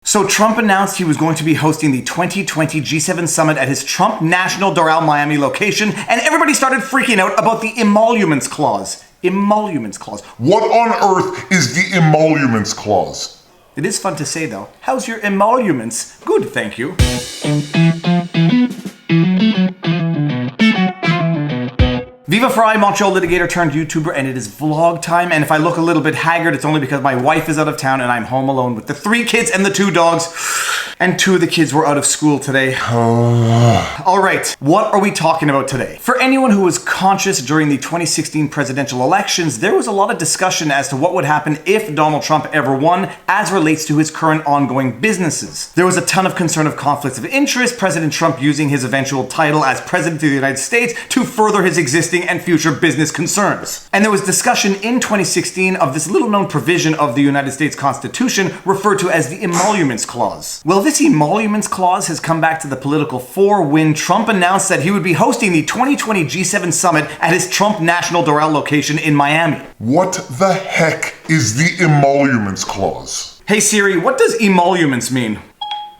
So Trump announced he was going to be hosting the 2020 G7 summit at his Trump National Doral, Miami location, and everybody started freaking out about the Emoluments clause. Emoluments clause. What on earth is the Emoluments clause? It is fun to say though. How's your emoluments? Good, thank you. Viva Frei, Montreal litigator turned YouTuber, and it is vlog time. And if I look a little bit haggard, it's only because my wife is out of town and I'm home alone with the 3 kids and the 2 dogs. And 2 of the kids were out of school today. All right, what are we talking about today? For anyone who was conscious during the 2016 presidential elections, there was a lot of discussion as to what would happen if Donald Trump ever won as relates to his current ongoing businesses. There was a ton of concern of conflicts of interest, President Trump using his eventual title as President of the United States to further his existing and future business concerns. And there was discussion in 2016 of this little-known provision of the United States Constitution referred to as the Emoluments Clause. Well, this Emoluments Clause has come back to the political fore when Trump announced that he would be hosting the 2020 G7 summit at his Trump National Doral location in Miami. What the heck is the Emoluments Clause? Hey Siri, what does emoluments mean?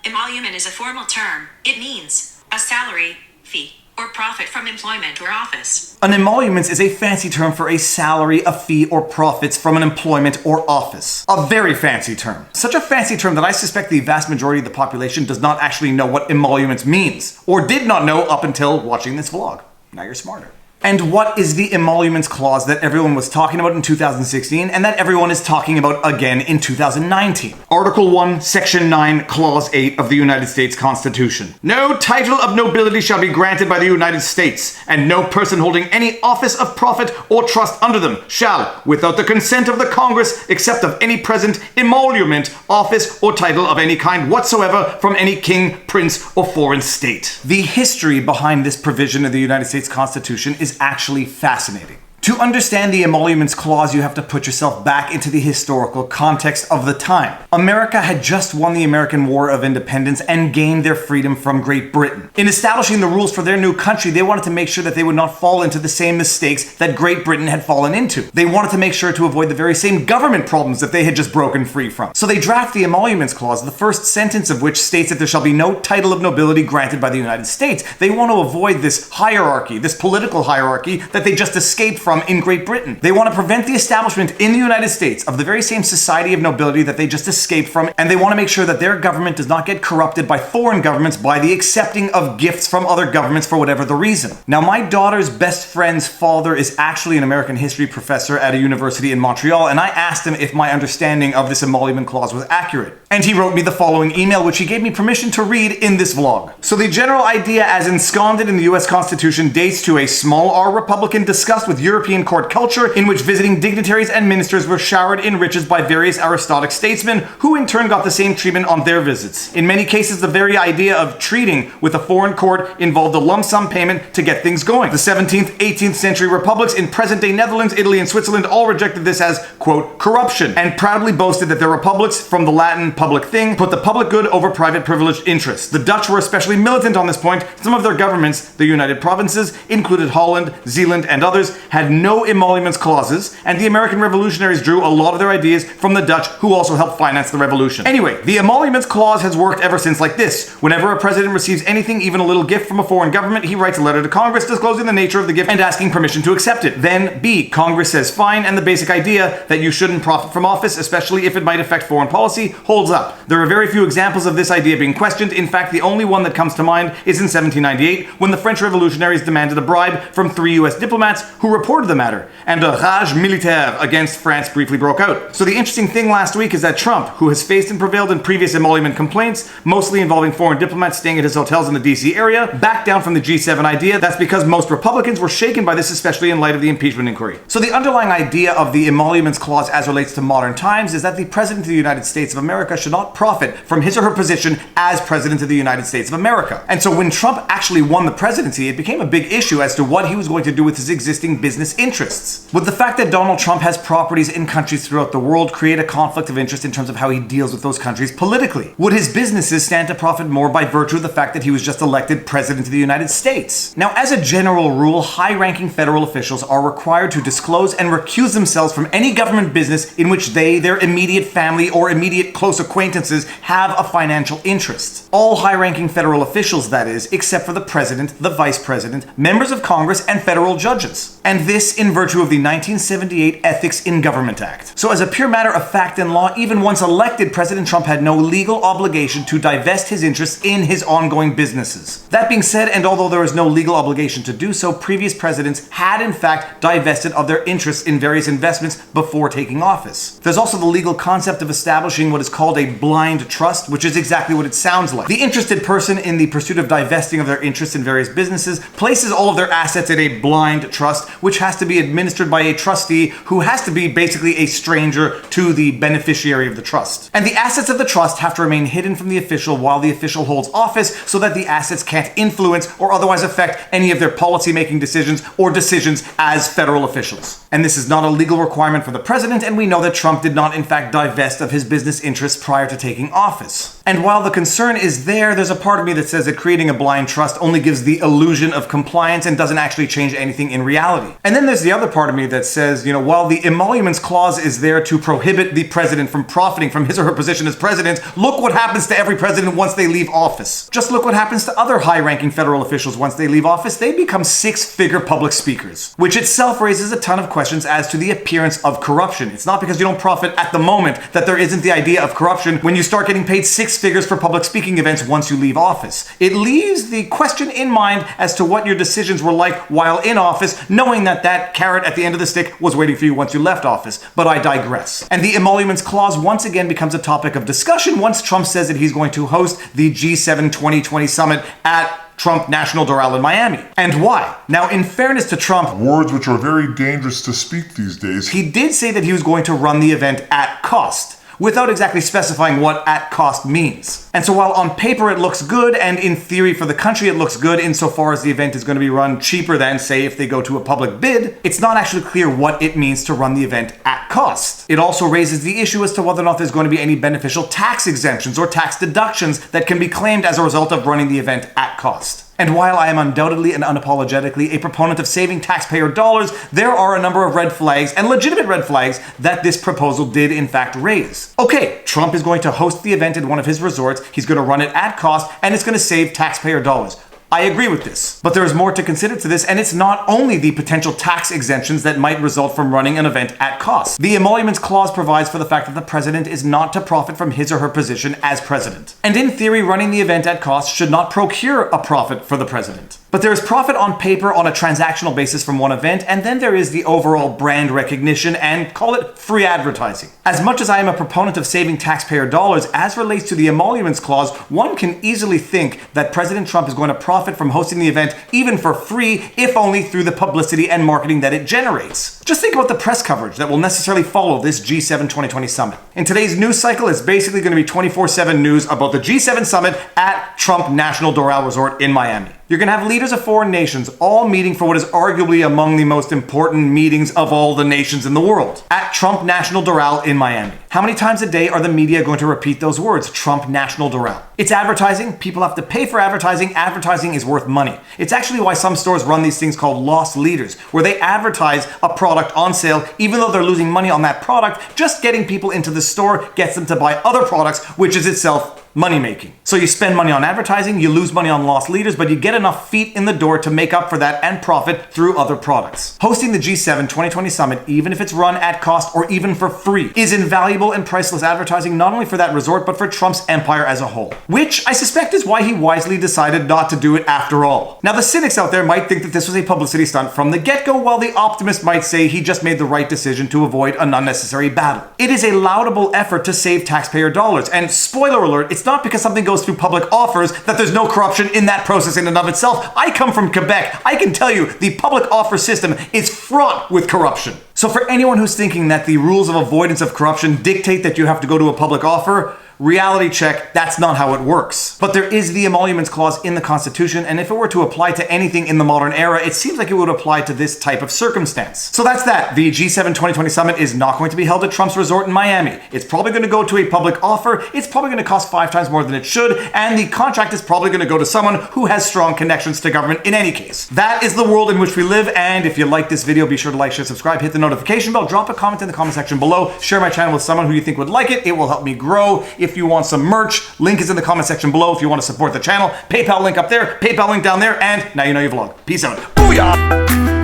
Emolument is a formal term. It means a salary, fee, or profit from employment or office. An emolument is a fancy term for a salary, a fee, or profits from an employment or office. A very fancy term. Such a fancy term that I suspect the vast majority of the population does not actually know what emoluments means, or did not know up until watching this vlog. Now you're smarter. And what is the Emoluments Clause that everyone was talking about in 2016 and that everyone is talking about again in 2019? Article 1, Section 9, Clause 8 of the United States Constitution. No title of nobility shall be granted by the United States, and no person holding any office of profit or trust under them shall, without the consent of the Congress, except of any present emolument, office, or title of any kind whatsoever from any king, prince, or foreign state. The history behind this provision of the United States Constitution is actually fascinating. To understand the Emoluments Clause, you have to put yourself back into the historical context of the time. America had just won the American War of Independence and gained their freedom from Great Britain. In establishing the rules for their new country, they wanted to make sure that they would not fall into the same mistakes that Great Britain had fallen into. They wanted to make sure to avoid the very same government problems that they had just broken free from. So they draft the Emoluments Clause, the first sentence of which states that there shall be no title of nobility granted by the United States. They want to avoid this hierarchy, this political hierarchy that they just escaped from in Great Britain. They want to prevent the establishment in the United States of the very same society of nobility that they just escaped from, and they want to make sure that their government does not get corrupted by foreign governments by the accepting of gifts from other governments for whatever the reason. Now, my daughter's best friend's father is actually an American history professor at a university in Montreal, and I asked him if my understanding of this Emolument Clause was accurate. And he wrote me the following email, which he gave me permission to read in this vlog. So the general idea as ensconced in the US Constitution dates to a small R Republican discussed with European court culture in which visiting dignitaries and ministers were showered in riches by various aristocratic statesmen who in turn got the same treatment on their visits. In many cases, the very idea of treating with a foreign court involved a lump sum payment to get things going. The 17th, 18th century republics in present-day Netherlands, Italy, and Switzerland all rejected this as, quote, corruption, and proudly boasted that their republics, from the Latin public thing, put the public good over private privileged interests. The Dutch were especially militant on this point. Some of their governments, the United Provinces, included Holland, Zeeland, and others, had no emoluments clauses, and the American revolutionaries drew a lot of their ideas from the Dutch, who also helped finance the revolution. Anyway, the emoluments clause has worked ever since like this. Whenever a president receives anything, even a little gift from a foreign government, he writes a letter to Congress disclosing the nature of the gift and asking permission to accept it. Then B, Congress says fine, and the basic idea that you shouldn't profit from office, especially if it might affect foreign policy, holds up. There are very few examples of this idea being questioned. In fact, the only one that comes to mind is in 1798, when the French revolutionaries demanded a bribe from 3 US diplomats who reported the matter, and a rage militaire against France briefly broke out. So the interesting thing last week is that Trump, who has faced and prevailed in previous emolument complaints, mostly involving foreign diplomats staying at his hotels in the DC area, backed down from the G7 idea. That's because most Republicans were shaken by this, especially in light of the impeachment inquiry. So the underlying idea of the Emoluments Clause as relates to modern times is that the President of the United States of America should not profit from his or her position as President of the United States of America. And so when Trump actually won the presidency, it became a big issue as to what he was going to do with his existing business business interests? Would the fact that Donald Trump has properties in countries throughout the world create a conflict of interest in terms of how he deals with those countries politically? Would his businesses stand to profit more by virtue of the fact that he was just elected president of the United States? Now, as a general rule, high-ranking federal officials are required to disclose and recuse themselves from any government business in which they, their immediate family, or immediate close acquaintances have a financial interest. All high-ranking federal officials, that is, except for the president, the vice president, members of Congress, and federal judges. And this in virtue of the 1978 Ethics in Government Act. So as a pure matter of fact and law, even once elected, President Trump had no legal obligation to divest his interests in his ongoing businesses. That being said, and although there is no legal obligation to do so, previous presidents had in fact divested of their interests in various investments before taking office. There's also the legal concept of establishing what is called a blind trust, which is exactly what it sounds like. The interested person in the pursuit of divesting of their interests in various businesses places all of their assets in a blind trust, which has to be administered by a trustee who has to be basically a stranger to the beneficiary of the trust. And the assets of the trust have to remain hidden from the official while the official holds office so that the assets can't influence or otherwise affect any of their policy-making decisions or decisions as federal officials. And this is not a legal requirement for the president, and we know that Trump did not in fact divest of his business interests prior to taking office. And while the concern is there's a part of me that says that creating a blind trust only gives the illusion of compliance and doesn't actually change anything in reality. And then there's the other part of me that says, while the Emoluments Clause is there to prohibit the president from profiting from his or her position as president, look what happens to every president once they leave office. Just look what happens to other high-ranking federal officials once they leave office. They become six-figure public speakers, which itself raises a ton of questions as to the appearance of corruption. It's not because you don't profit at the moment that there isn't the idea of corruption when you start getting paid six figures for public speaking events once you leave office. It leaves the question in mind as to what your decisions were like while in office, knowing that that carrot at the end of the stick was waiting for you once you left office. But I digress. And the Emoluments Clause once again becomes a topic of discussion once Trump says that he's going to host the G7 2020 summit at Trump National Doral in Miami. And why? Now, in fairness to Trump, Words which are very dangerous to speak these days. he did say that he was going to run the event at cost, without exactly specifying what at cost means. And so while on paper it looks good, and in theory for the country it looks good insofar as the event is going to be run cheaper than, say, if they go to a public bid, it's not actually clear what it means to run the event at cost. It also raises the issue as to whether or not there's going to be any beneficial tax exemptions or tax deductions that can be claimed as a result of running the event at cost. And while I am undoubtedly and unapologetically a proponent of saving taxpayer dollars, there are a number of red flags, and legitimate red flags, that this proposal did in fact raise. Okay, Trump is going to host the event at one of his resorts, he's going to run it at cost, and it's going to save taxpayer dollars. I agree with this. But there is more to consider to this, and it's not only the potential tax exemptions that might result from running an event at cost. The Emoluments Clause provides for the fact that the president is not to profit from his or her position as president. And in theory, running the event at cost should not procure a profit for the president. But there is profit on paper on a transactional basis from one event, and then there is the overall brand recognition and call it free advertising. As much as I am a proponent of saving taxpayer dollars, as relates to the Emoluments Clause, one can easily think that President Trump is going to profit from hosting the event even for free, if only through the publicity and marketing that it generates. Just think about the press coverage that will necessarily follow this G7 2020 summit. In today's news cycle, it's basically going to be 24/7 news about the G7 summit at Trump National Doral Resort in Miami. You're going to have leaders of foreign nations all meeting for what is arguably among the most important meetings of all the nations in the world, at Trump National Doral in Miami. How many times a day are the media going to repeat those words, Trump National Doral? It's advertising. People have to pay for advertising. Advertising is worth money. It's actually why some stores run these things called loss leaders, where they advertise a product on sale, even though they're losing money on that product. Just getting people into the store gets them to buy other products, which is itself money making. So you spend money on advertising, you lose money on loss leaders, but you get enough feet in the door to make up for that and profit through other products. Hosting the G7 2020 summit, even if it's run at cost or even for free, is invaluable and priceless advertising not only for that resort, but for Trump's empire as a whole. Which I suspect is why he wisely decided not to do it after all. Now the cynics out there might think that this was a publicity stunt from the get-go, while the optimist might say he just made the right decision to avoid an unnecessary battle. It is a laudable effort to save taxpayer dollars, and spoiler alert, it's not because something goes through public offers that there's no corruption in that process in and of itself. I come from Quebec. I can tell you the public offer system is fraught with corruption. So for anyone who's thinking that the rules of avoidance of corruption dictate that you have to go to a public offer, Reality check, that's not how it works. But there is the emoluments clause in the Constitution, and if it were to apply to anything in the modern era, it seems like it would apply to this type of circumstance. So that's that. The G7 2020 summit is not going to be held at Trump's resort in Miami. It's probably going to go to a public offer, it's probably going to cost 5 times more than it should, and the contract is probably going to go to someone who has strong connections to government in any case. That is the world in which we live, and if you like this video, be sure to like, share, subscribe, hit the notification bell, drop a comment in the comment section below, share my channel with someone who you think would like it. It will help me grow. If you want some merch, link is in the comment section below if you want to support the channel. PayPal link up there, PayPal link down there, and now you know your vlog. Peace out. Booyah!